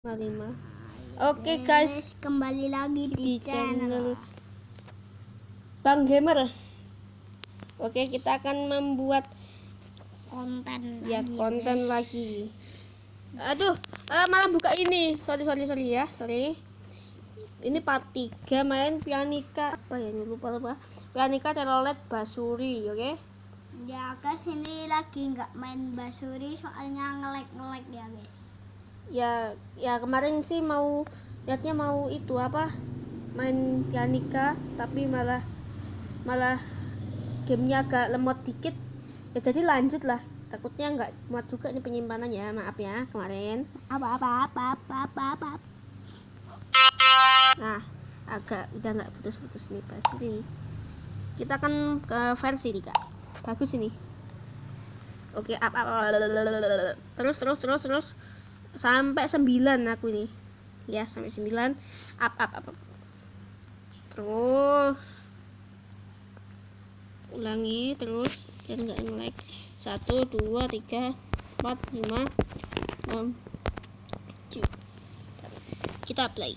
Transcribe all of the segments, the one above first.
5. Oke guys, kembali lagi di di channel channel Bang Gamer. Oke, kita akan membuat konten konten guys. lagi. Aduh, malah buka ini. Sorry ya, sorry. Ini part 3 main Pianika. Apa ya ini, lupa. Pianika Telolet Basuri, oke? Ya guys, ini lagi nggak main basuri soalnya nge-lag ya guys. Ya kemarin sih liatnya mau itu apa? Main Pianika tapi malah gamenya agak lemot dikit. Ya jadi lanjut lah. Takutnya nggak muat juga ini penyimpanannya. Maaf ya kemarin. Apa. Nah, agak udah nggak putus-putus nih Basuri. Kita akan ke versi 3. Bagus ini. Oke, up. Terus sampai 9 aku ini. Ya, sampai 9. Up. Terus ulangi terus biar nggak nge-lag. 1 2 3 4 5 6 7. Kita play.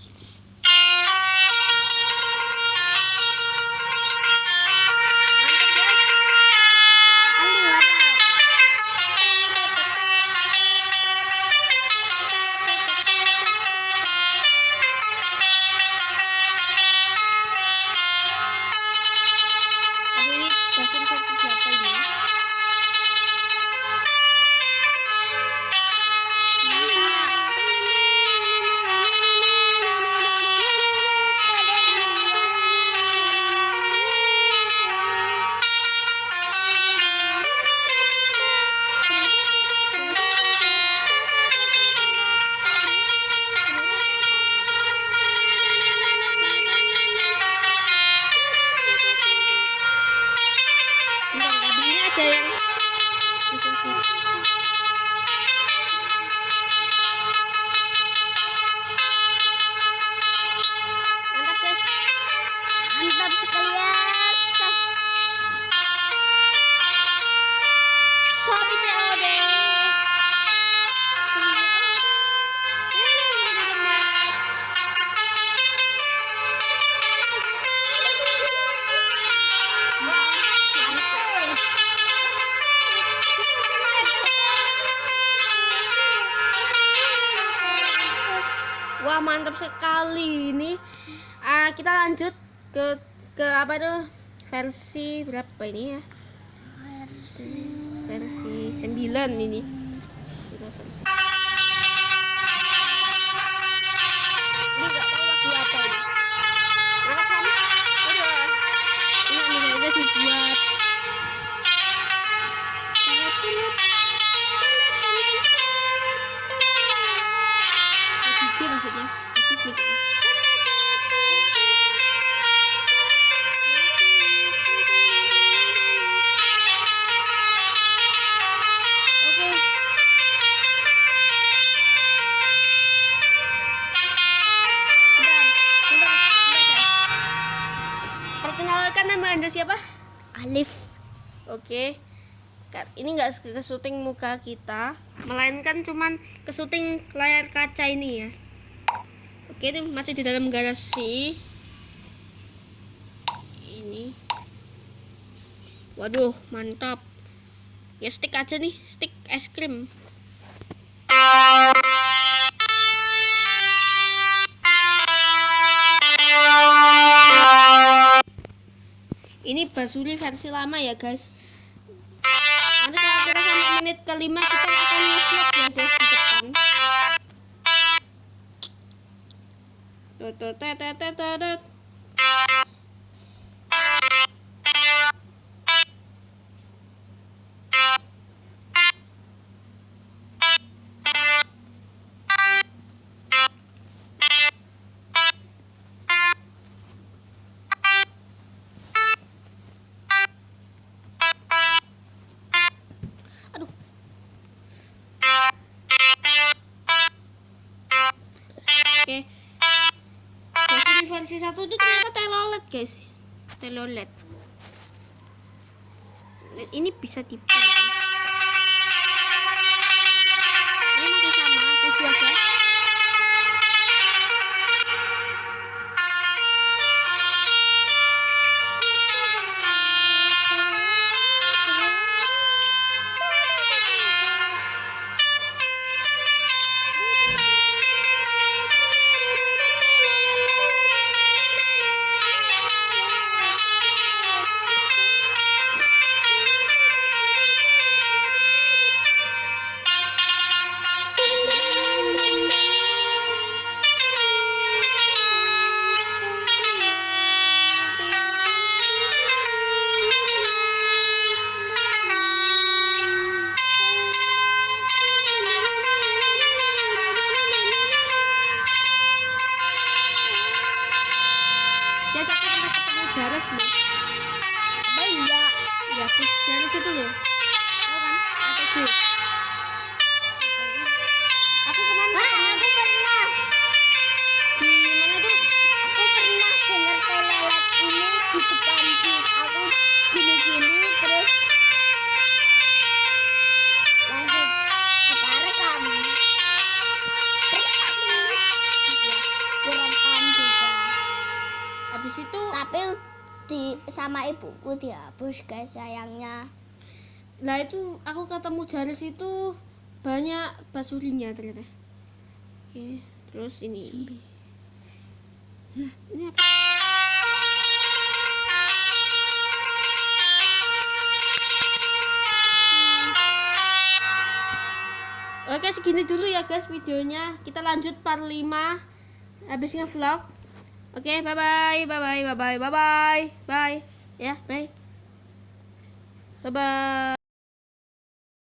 Ada yang Mantap sekali ya. Shopee COD. Wah, mantap sekali ini. Kita lanjut ke apa tuh? Versi berapa ini ya? Versi 9 ini. Kita versi. Ini enggak tahu lagu apa ini. Mana kan? Ini udah dibuat. DJ maksudnya. Perkenalkan nama Anda siapa? Alif. Oke. Ini nggak ke syuting muka kita, melainkan cuman ke syuting layar kaca ini ya. Oke, ini masih di dalam garasi. Ini. Waduh, mantap. Ya stick aja nih, stick es krim. Ini Basuri versi lama ya guys. Nanti kalau kita sampai menit ke-5 kita akan nge-vlog ya guys di depan. Tutututututututu. Oke. Basuri versi 1 itu ternyata telolet guys. Telolet. Ini bisa dipakai. Ini masih sama, 7 aja. Jares loh. Apa enggak? Ya, Jares itu loh. Tahu kan? ATG. Aku kemarin Wah, aku pernah. di mana tuh? Aku pernah dengar telelet ini di depanku. Aku gini-gini terus lanjut kita rekam. Iya, direkam juga. Habis itu Tapi sama ibuku dihapus guys sayangnya. lah itu aku ketemu Jares itu banyak basurinya ternyata. Oke, terus ini. Nah, ini apa? Oke, segini dulu ya guys videonya. Kita lanjut part 5 habis nge-vlog. Oke, bye bye. Bye bye. Bye bye. Bye bye. Bye. Ya, bye. Bye bye.